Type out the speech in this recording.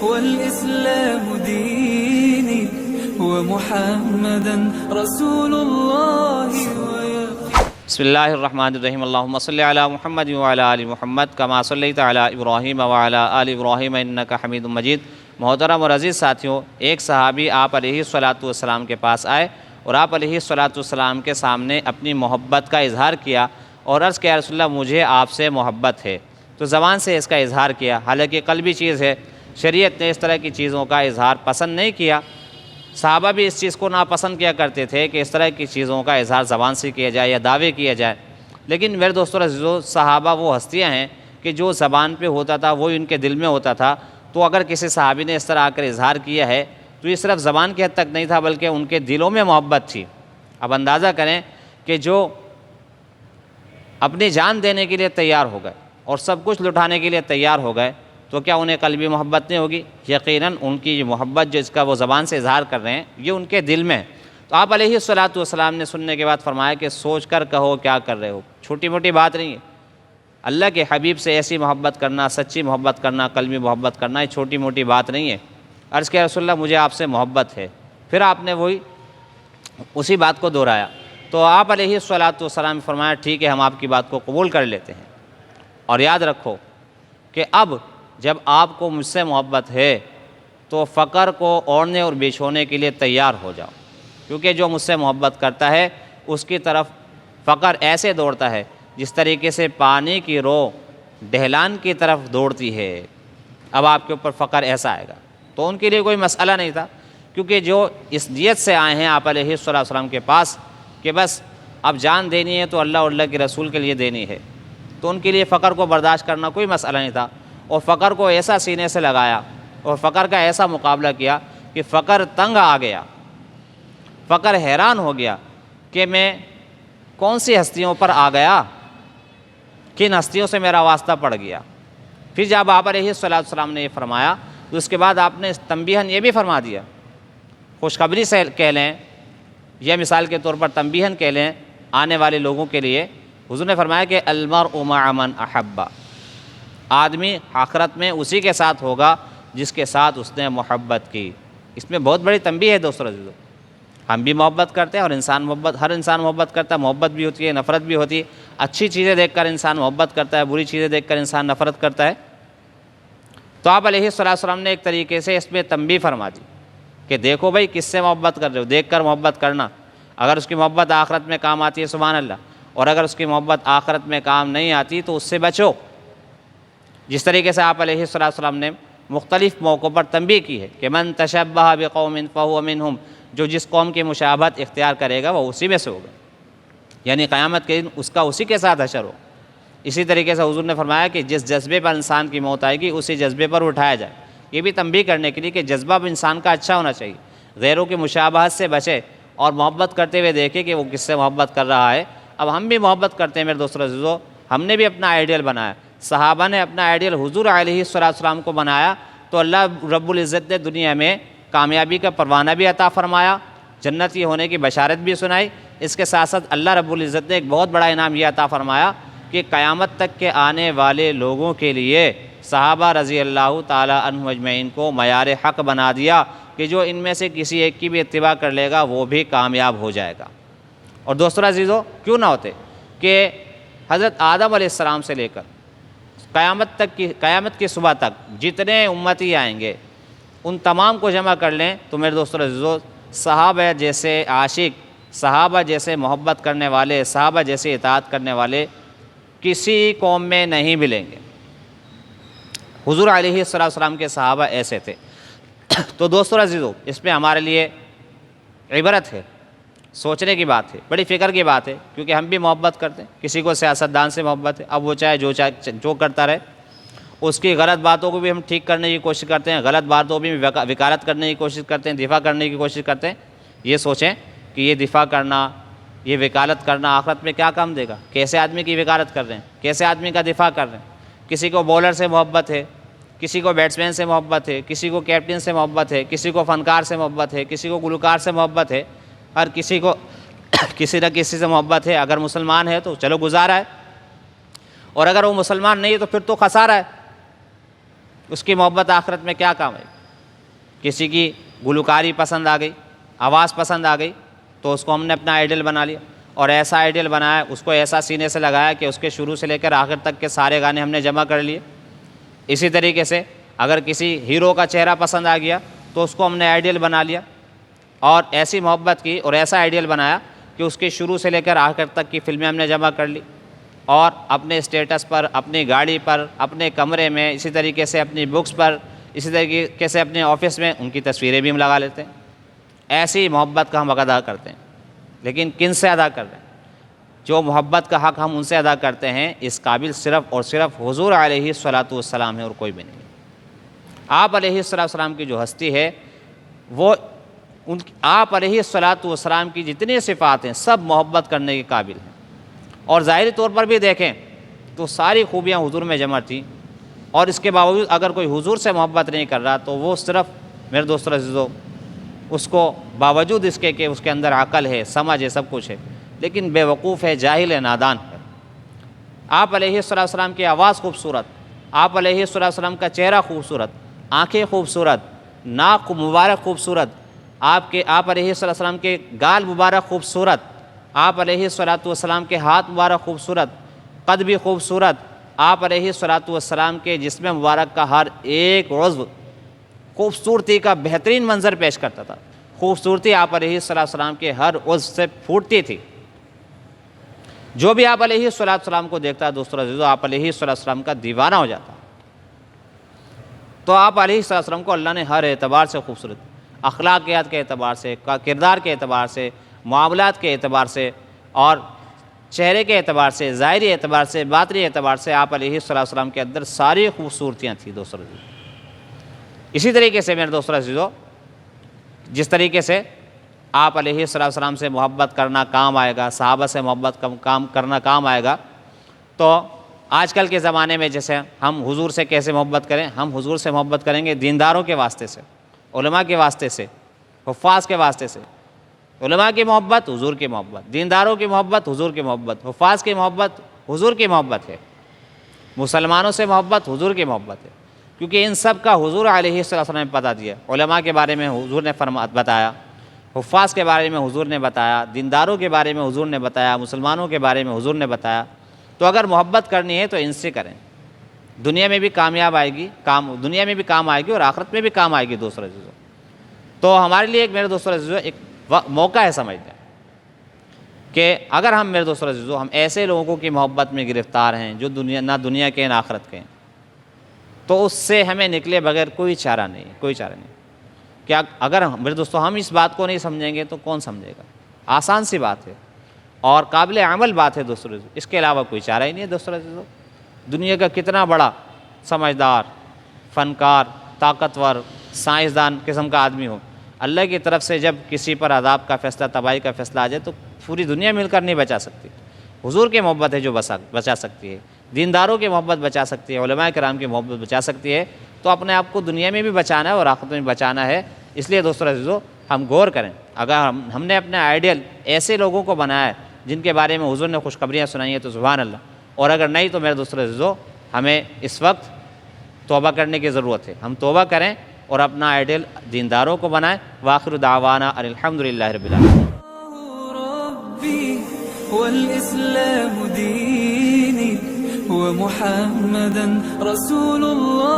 والإسلام ديني ومحمدا رسول الله بسم اللہ الرحمن الرحیم اللہم صلی علی محمد وعلی آل محمد کما صلیت علی ابراہیم وعلی آل ابراہیم انک حمید مجید۔ محترم اور عزیز ساتھیوں، ایک صحابی آپ علیہ السلام کے پاس آئے اور آپ علیہ السلام کے سامنے اپنی محبت کا اظہار کیا اور عرض کیا رسول اللہ مجھے آپ سے محبت ہے، تو زبان سے اس کا اظہار کیا، حالانکہ قلبی چیز ہے، شریعت نے اس طرح کی چیزوں کا اظہار پسند نہیں کیا۔ صحابہ بھی اس چیز کو ناپسند کیا کرتے تھے کہ اس طرح کی چیزوں کا اظہار زبان سے کیا جائے یا دعوے کیا جائے، لیکن میرے دوستو عزیزو، صحابہ وہ ہستیاں ہیں کہ جو زبان پہ ہوتا تھا وہی ان کے دل میں ہوتا تھا، تو اگر کسی صحابی نے اس طرح آ کر اظہار کیا ہے تو یہ صرف زبان کی حد تک نہیں تھا بلکہ ان کے دلوں میں محبت تھی۔ اب اندازہ کریں کہ جو اپنی جان دینے کے لیے تیار ہو گئے اور سب کچھ لٹانے کے لیے تیار ہو گئے تو کیا انہیں قلبی محبت نہیں ہوگی؟ یقیناً ان کی محبت جس کا وہ زبان سے اظہار کر رہے ہیں یہ ان کے دل میں ہے۔ تو آپ علیہ السلام نے سننے کے بعد فرمایا کہ سوچ کر کہو کیا کر رہے ہو، چھوٹی موٹی بات نہیں ہے۔ اللہ کے حبیب سے ایسی محبت کرنا، سچی محبت کرنا، قلبی محبت کرنا یہ چھوٹی موٹی بات نہیں ہے۔ عرض کیا رسول اللہ مجھے آپ سے محبت ہے، پھر آپ نے اسی بات کو دہرایا، تو آپ علیہ السلام نے فرمایا ٹھیک ہے ہم آپ کی بات کو قبول کر لیتے ہیں، اور یاد رکھو کہ اب جب آپ کو مجھ سے محبت ہے تو فقر کو اوڑھنے اور بچھونے کے لیے تیار ہو جاؤ، کیونکہ جو مجھ سے محبت کرتا ہے اس کی طرف فقر ایسے دوڑتا ہے جس طریقے سے پانی کی رو ڈھلان کی طرف دوڑتی ہے۔ اب آپ کے اوپر فقر ایسا آئے گا، تو ان کے لیے کوئی مسئلہ نہیں تھا، کیونکہ جو اس نیت سے آئے ہیں آپ علیہ السلام کے پاس کہ بس اب جان دینی ہے تو اللہ اور اللہ کے رسول کے لیے دینی ہے، تو ان کے لیے فقر کو برداشت کرنا کوئی مسئلہ نہیں تھا، اور فقر کو ایسا سینے سے لگایا اور فقر کا ایسا مقابلہ کیا کہ فقر تنگ آ گیا، فقر حیران ہو گیا کہ میں کون سی ہستیوں پر آ گیا، کن ہستیوں سے میرا واسطہ پڑ گیا۔ پھر جب آپ علیہ السلام نے یہ فرمایا تو اس کے بعد آپ نے تنبیہاً یہ بھی فرما دیا، خوشخبری سے کہہ لیں یا مثال کے طور پر تنبیہاً کہہ لیں آنے والے لوگوں کے لیے، حضور نے فرمایا کہ المرء مع من احب، آدمی آخرت میں اسی کے ساتھ ہوگا جس کے ساتھ اس نے محبت کی۔ اس میں بہت بڑی تنبیہ ہے دوستو عزیزو، ہم بھی محبت کرتے ہیں اور ہر انسان محبت کرتا ہے، محبت بھی ہوتی ہے، نفرت بھی ہوتی ہے، اچھی چیزیں دیکھ کر انسان محبت کرتا ہے، بری چیزیں دیکھ کر انسان نفرت کرتا ہے۔ تو آپ علیہ السلام نے ایک طریقے سے اس میں تنبیہ فرما دی کہ دیکھو بھائی کس سے محبت کر رہے ہو، دیکھ کر محبت کرنا، اگر اس کی محبت آخرت میں کام آتی ہے سبحان اللہ، اور اگر اس کی محبت آخرت میں کام نہیں آتی تو اس سے بچو۔ جس طریقے سے آپ علیہ السلام نے مختلف موقعوں پر تنبیہ کی ہے کہ من تشبہ بقوم فہو منہم، جو جس قوم کی مشابہت اختیار کرے گا وہ اسی میں سے ہوگا، یعنی قیامت کے دن اس کا اسی کے ساتھ حشر ہو۔ اسی طریقے سے حضور نے فرمایا کہ جس جذبے پر انسان کی موت آئے گی اسی جذبے پر اٹھایا جائے، یہ بھی تنبیہ کرنے کے لیے کہ جذبہ بھی انسان کا اچھا ہونا چاہیے، غیروں کی مشابہت سے بچے اور محبت کرتے ہوئے دیکھے کہ وہ کس سے محبت کر رہا ہے۔ اب ہم بھی محبت کرتے ہیں میرے دوستو عزیزو، ہم نے بھی اپنا آئیڈیل بنایا، صحابہ نے اپنا آئیڈیل حضور علیہ السلام کو بنایا، تو اللہ رب العزت نے دنیا میں کامیابی کا پروانہ بھی عطا فرمایا، جنتی ہونے کی بشارت بھی سنائی، اس کے ساتھ ساتھ اللہ رب العزت نے ایک بہت بڑا انعام یہ عطا فرمایا کہ قیامت تک کے آنے والے لوگوں کے لیے صحابہ رضی اللہ تعالی عنہم اجمعین کو معیار حق بنا دیا کہ جو ان میں سے کسی ایک کی بھی اتباع کر لے گا وہ بھی کامیاب ہو جائے گا۔ اور دوستو عزیزو کیوں نہ ہوتے کہ حضرت آدم علیہ السلام سے لے کر قیامت کی صبح تک جتنے امتی آئیں گے ان تمام کو جمع کر لیں تو میرے دوستو عزیزو صحابہ جیسے عاشق، صحابہ جیسے محبت کرنے والے، صحابہ جیسے اطاعت کرنے والے کسی قوم میں نہیں ملیں گے۔ حضور علیہ السلام کے صحابہ ایسے تھے۔ تو دوستو عزیزو اس میں ہمارے لیے عبرت ہے، سوچنے کی بات ہے، بڑی فکر کی بات ہے، کیونکہ ہم بھی محبت کرتے ہیں، کسی کو سیاستدان سے محبت ہے، اب وہ چاہے جو کرتا رہے، اس کی غلط باتوں کو بھی ہم ٹھیک کرنے کی کوشش کرتے ہیں، غلط باتوں بھی وکالت کرنے کی کوشش کرتے ہیں، دفاع کرنے کی کوشش کرتے ہیں۔ یہ سوچیں کہ یہ دفاع کرنا، یہ وکالت کرنا آخرت میں کیا کام دے گا؟ کیسے آدمی کی وکالت کر رہے ہیں، کیسے آدمی کا دفاع کر رہے ہیں؟ کسی کو بولر سے محبت ہے، کسی کو بیٹسمین سے محبت ہے، کسی کو کیپٹن سے محبت ہے، کسی کو فنکار سے محبت ہے، کسی کو گلوکار سے محبت ہے، ہر کسی کو کسی نہ کسی سے محبت ہے۔ اگر مسلمان ہے تو چلو گزارا ہے، اور اگر وہ مسلمان نہیں ہے تو پھر تو خسارہ ہے۔ اس کی محبت آخرت میں کیا کام ہے؟ کسی کی گلوکاری پسند آ گئی، آواز پسند آ گئی، تو اس کو ہم نے اپنا آئیڈل بنا لیا، اور ایسا آئیڈل بنایا، اس کو ایسا سینے سے لگایا کہ اس کے شروع سے لے کر آخر تک کے سارے گانے ہم نے جمع کر لیے۔ اسی طریقے سے اگر کسی ہیرو کا چہرہ پسند آ گیا تو اس کو ہم نے آئیڈیل بنا لیا، اور ایسی محبت کی اور ایسا آئیڈیل بنایا کہ اس کے شروع سے لے کر آخر تک کی فلمیں ہم نے جمع کر لی، اور اپنے اسٹیٹس پر، اپنی گاڑی پر، اپنے کمرے میں، اسی طریقے سے اپنی بکس پر، اسی طریقے سے اپنے آفس میں ان کی تصویریں بھی ہم لگا لیتے ہیں۔ ایسی محبت کا ہم حق ادا کرتے ہیں، لیکن کن سے ادا کر رہے ہیں؟ جو محبت کا حق ہم ان سے ادا کرتے ہیں، اس قابل صرف اور صرف حضور علیہ الصلاۃ والسلام ہے، اور کوئی بھی نہیں۔ آپ علیہ الصلاۃ والسلام کی جو ہستی ہے، وہ آپ علیہ الصلاۃ والسلام کی جتنی صفات ہیں سب محبت کرنے کے قابل ہیں، اور ظاہری طور پر بھی دیکھیں تو ساری خوبیاں حضور میں جمع تھیں، اور اس کے باوجود اگر کوئی حضور سے محبت نہیں کر رہا تو وہ صرف، میرے دوستو عزیزو، اس کو باوجود اس کے کہ اس کے اندر عقل ہے، سمجھ ہے، سب کچھ ہے، لیکن بے وقوف ہے، جاہل ہے، نادان ہے۔ آپ علیہ الصلاۃ والسلام کی آواز خوبصورت، آپ علیہ الصلاۃ والسلام کا چہرہ خوبصورت، آنکھیں خوبصورت، ناک مبارک خوبصورت، آپ علیہ الصلاۃ والسلام کے گال مبارک خوبصورت، آپ علیہ الصلاۃ والسلام کے ہاتھ مبارک خوبصورت، قد بھی خوبصورت، آپ علیہ الصلاۃ والسلام کے جسم مبارک کا ہر ایک عضو خوبصورتی کا بہترین منظر پیش کرتا تھا۔ خوبصورتی آپ علیہ الصلاۃ والسلام کے ہر عضو سے پھوٹتی تھی۔ جو بھی آپ علیہ الصلاۃ والسلام کو دیکھتا ہے دوستو عزیزو، آپ علیہ الصلاۃ والسلام کا دیوانہ ہو جاتا۔ تو آپ علیہ الصلاۃ والسلام کو اللہ نے ہر اعتبار سے خوبصورت، اخلاقیات کے اعتبار سے، کردار کے اعتبار سے، معاملات کے اعتبار سے، اور چہرے کے اعتبار سے، ظاہری اعتبار سے، باطنی اعتبار سے آپ علیہ الصلاۃ والسلام کے اندر ساری خوبصورتیاں تھیں دوستو عزیزو۔ اسی طریقے سے میرے دوستو عزیزو، جس طریقے سے آپ علیہ الصلاۃ والسلام سے محبت کرنا کام آئے گا، صحابہ سے محبت کرنا کام آئے گا، تو آج کل کے زمانے میں جیسے ہم حضور سے کیسے محبت کریں؟ ہم حضور سے محبت کریں گے دینداروں کے واسطے سے، علماء کے واسطے سے، حفاظ کے واسطے سے۔ علماء کی محبت، حضور کی محبت، دینداروں کی محبت، حضور کی محبت، حفاظ کی محبت، حضور کی محبت ہے، مسلمانوں سے محبت حضور کی محبت ہے، کیونکہ ان سب کا حضور علیہ الصلوۃ والسلام نے پتہ دیا۔ علماء کے بارے میں حضور نے بتایا، حفاظ کے بارے میں حضور نے بتایا، دینداروں کے بارے میں حضور نے بتایا، مسلمانوں کے بارے میں حضور نے بتایا۔ تو اگر محبت کرنی ہے تو ان سے کریں، دنیا میں بھی کامیاب آئے گی، دنیا میں بھی کام آئے گی اور آخرت میں بھی کام آئے گی دوستو عزیزو۔ تو ہمارے لیے میرے دوستو عزیزو ایک موقع ہے سمجھتے ہیں کہ اگر ہم میرے دوستو عزیزو ہم ایسے لوگوں کی محبت میں گرفتار ہیں جو نہ دنیا کے نہ آخرت کے ہیں، تو اس سے ہمیں نکلے بغیر کوئی چارہ نہیں، کوئی چارہ نہیں۔ کیا اگر میرے دوستو ہم اس بات کو نہیں سمجھیں گے تو کون سمجھے گا؟ آسان سی بات ہے اور قابل عمل بات ہے دوستو عزیزو، اس کے علاوہ کوئی چارہ ہی نہیں ہے دوستو عزیزو۔ دنیا کا کتنا بڑا سمجھدار، فنکار، طاقتور، سائنسدان قسم کا آدمی ہو، اللہ کی طرف سے جب کسی پر عذاب کا فیصلہ، تباہی کا فیصلہ آ جائے تو پوری دنیا مل کر نہیں بچا سکتی۔ حضور کی محبت ہے جو بچا سکتی ہے، دینداروں کی محبت بچا سکتی ہے، علماء کرام کی محبت بچا سکتی ہے۔ تو اپنے آپ کو دنیا میں بھی بچانا ہے اور آخرت میں بھی بچانا ہے۔ اس لیے دوستو عزیزو ہم غور کریں، اگر ہم نے اپنے آئیڈیل ایسے لوگوں کو بنایا ہے جن کے بارے میں حضور نے خوشخبریاں سنائی ہیں تو سبحان اللہ، اور اگر نہیں تو میرے دوستو عزیزو ہمیں اس وقت توبہ کرنے کی ضرورت ہے۔ ہم توبہ کریں اور اپنا آئیڈیل دینداروں کو بنائیں۔ وآخر دعوانا ان الحمدللہ رب العالمین۔ ربي والإسلام ديني ومحمدا رسول الله